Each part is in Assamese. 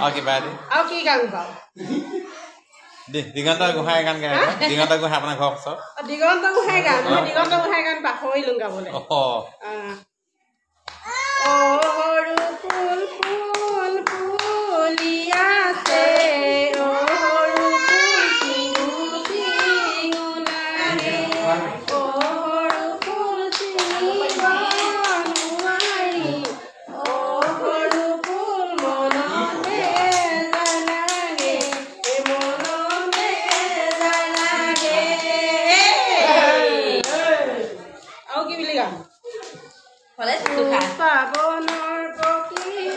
Okay, bad. Okay, gang ba? Digantar guhai gan ga. Digantar guhai apna ghor so. Digantar guhai gan ba khoi lunga bole. Oh. Oru pul pul puliya se oru pul singuna re oru pul singunuari oru pul monone jalage monone jalage au ki bili gan Boleh suka. Pagonor kokiti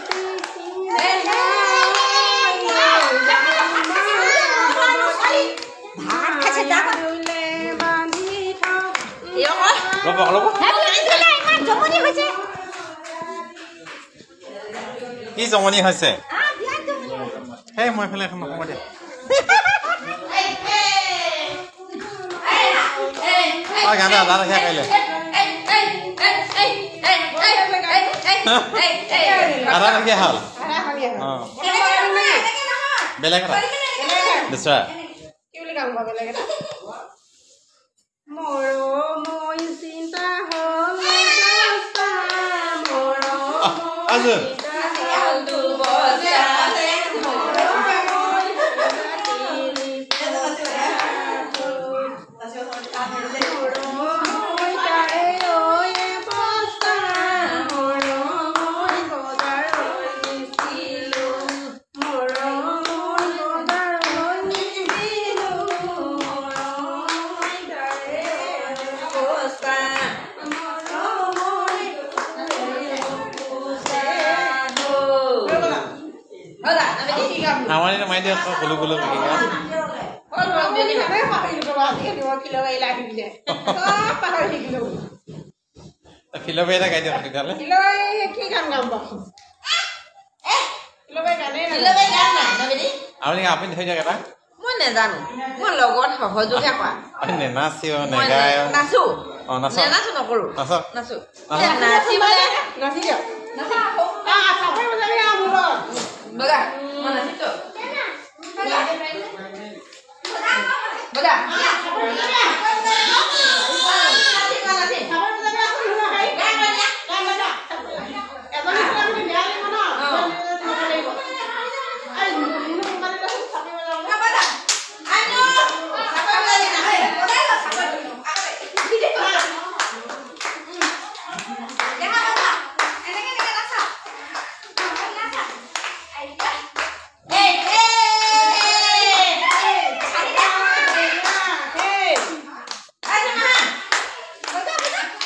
কি জমনি হৈছে হে মই ফেলে এখন নকম দে গানা দাদা হে কাইলে Ada lagi hal. Belak apa? Desa. Kuli kamu apa belak? Moro moi cinta hole dasta moro. Azul. Awalnya nama dia apa? Bulu-bulu begini kan? Oh, jadi apa itu kalau dia 2 kilo lagi dia. Apa hari kilo? Kilo beda kayak dia kali. Kilo ki kan ngambak. Kilo beda nih. Kilo beda na, nabi di? Awalnya apa yang dia kata? Mun nezanu. Mun logon hojo kya kwa? Ne nasio, ne gayo. Nasu. Oh, nasu. Ne nasu nokuru. Nasu. Nasu. Nasu. Nasi boleh. Nasi ya? Nasi. Sampai macam ni amul. Boga. Mana situ? Boga. Boga.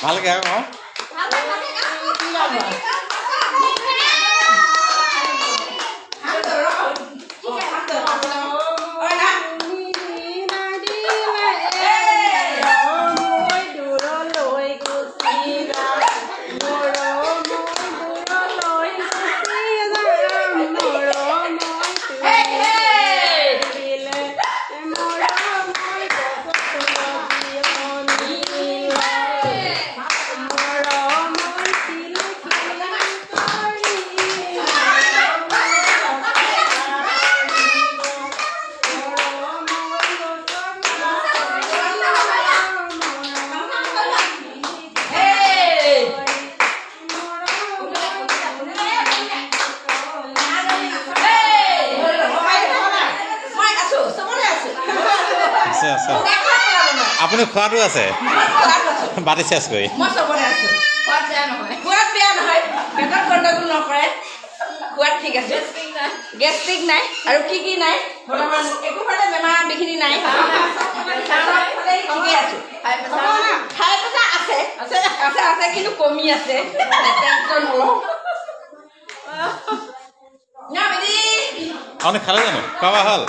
Mal kayak apa? আপুনি খোৱাটো আছে বাটি চেছ কৰি মই সবৰে আছে খোৱাত বেয়া নহয় পেটত গণ্ডগোল নকৰে খোৱাত ঠিক আছে গেষ্ট্ৰিক নাই আৰু কি নাই বৰ্তমান একো ফালে বেমাৰ বিঘিনি নাই ঠিকে আছো খাই পেছা আছে আছে আছে আছে কিন্তু কমি আছে টেনচন নলওঁ না বেদি আপুনি খালে জানো খোৱা হ'ল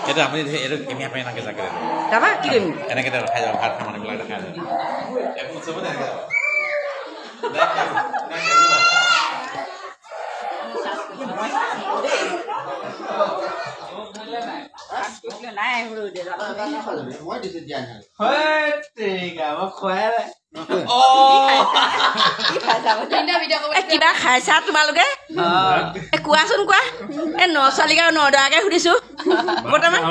এটা আপুনি এইটো কেমিয়া পাই নাকে জাকে দাবা কি কৰিম এনেকে ৰখাই যাব ভাত খাম বিলাক ৰখাই যাব এখন চব এনেকে যাব নাই মই দিছো দিয়া নাই হয় তেগা মই খোৱাই নাই কিবা খাইছা তোমালোকে কোৱাচোন কোৱা এই ন ছোৱালীক আৰু নদৰাকে সুধিছো বৰ্তমান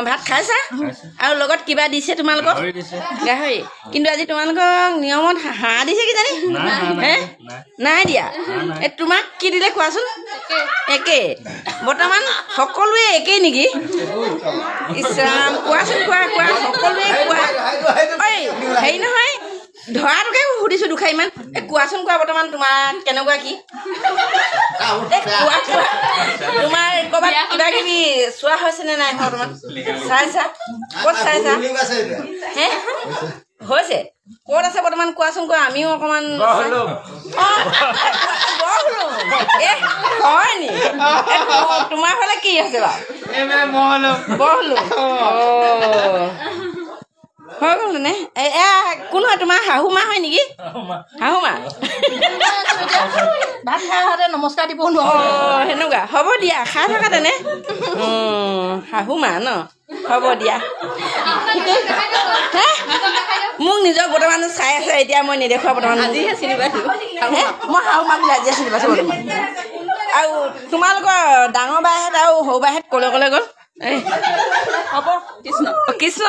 ভাত খাইছা আৰু লগত কিবা দিছে তোমালোকক গাহৰি কিন্তু আজি তোমালোকক নিয়মত হাঁহ দিছে কি জানি হে নাই দিয়া এই তোমাক কি দিলে কোৱাচোন একে বৰ্তমান সকলোৱে একেই নেকি ইছৰাম কোৱাচোন কোৱা কোৱা সকলোৱে কোৱা ঐ হেৰি নহয় ধৰাটোকে সুধিছো দুখা ইমান কোৱাচোন কোৱা বৰ্তমান তোমাৰ কেনেকুৱা কি তোমাৰ ক'ৰবাত কিবা কিবি চোৱা হৈছে নে নাই বৰ্তমান চাইছা ক'ত চাইছা হে হৈছে ক'ত আছে বৰ্তমান কোৱাচোন কোৱা আমিও অকণমান হয় নি তোমাৰ ফালে কি আছে বাৰু হৈ গ'ল নে কোন হয় তোমাৰ শাহু মা হয় নেকি শাহু মা ভাত খাই আহোঁতে নমস্কাৰ দিব নোৱাৰো সেনেকুৱা হ'ব দিয়া খাই থকা তেনে শাহু মা ন হ'ব দিয়া মোক নিজক বৰ্তমান চাই আছে এতিয়া মই নেদেখুৱা বৰ্তমান আজিহে চিনি পাইছোঁ মই শাহু মাক আজিহে চিনি পাইছোঁ বৰ্তমান আৰু তোমালোকৰ ডাঙৰ বাইহেঁত আৰু সৰু বাইহেঁত ক'লৈ ক'লৈ গ'ল হ'ব কৃষ্ণ কৃষ্ণ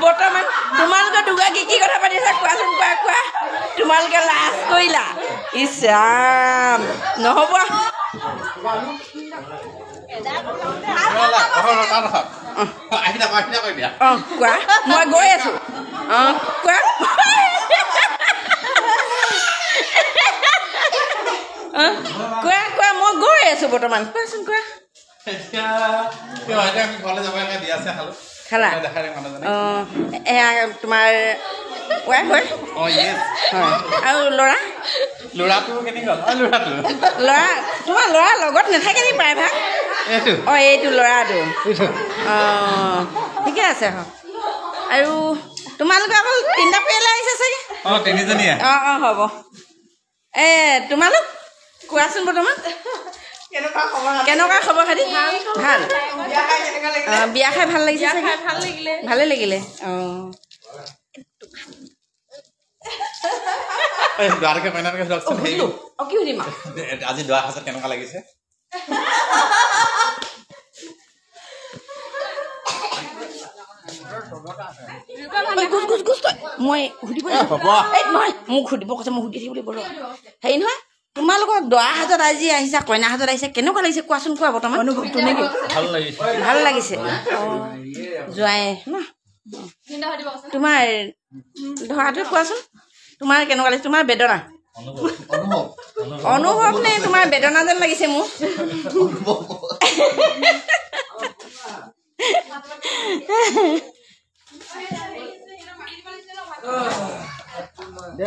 বৰ্তমান তোমালোকে দুগৰাকী কি কথা পাতিছা কোৱাচোন কোৱা কোৱা তোমালোকে লাজ কৰিলা ইছ ৰাম নহ'ব কোৱা মই গৈ আছো কোৱা কোৱা কোৱা মই গৈ আছো বৰ্তমান কোৱাচোন কোৱা খালা এয়া তোমাৰ ৱাইফ হয় আৰু ল'ৰা ল'ৰা তোমাৰ ল'ৰা লগত নাথাকে নি প্ৰায়ভাগ অঁ এইটো ল'ৰাটো অঁ ঠিকে আছে আৰু তোমালোকে অকল তিনিটা পৰিয়াল আহিছে চাগে অঁ অঁ হ'ব তোমালোক কোৱাচোন বৰ্তমান কেনেকুৱা খবৰ খাতি ভাল বিয়া খাই ভাল লাগিছে ভালে লাগিলে অঁ কি সুধিম আজি দোৱা সাজত কেনেকুৱা লাগিছে মই সুধিব নহয় মোক সুধিব কৈছে মই সুধি থাকিব লাগিব হেৰি নহয় তোমালোকৰ দৰা হাতত আজি আহিছা কইনা হাতত আহিছে কেনেকুৱা লাগিছে কোৱাচোন কোৱা বৰ্তমান অনুভৱটো নেকি ভাল লাগিছে জোৱাই ন তোমাৰ ধৰাটো কোৱাচোন তোমাৰ কেনেকুৱা লাগিছে তোমাৰ বেদনা অনুভৱ নে তোমাৰ বেদনা যেন লাগিছে মোৰ দে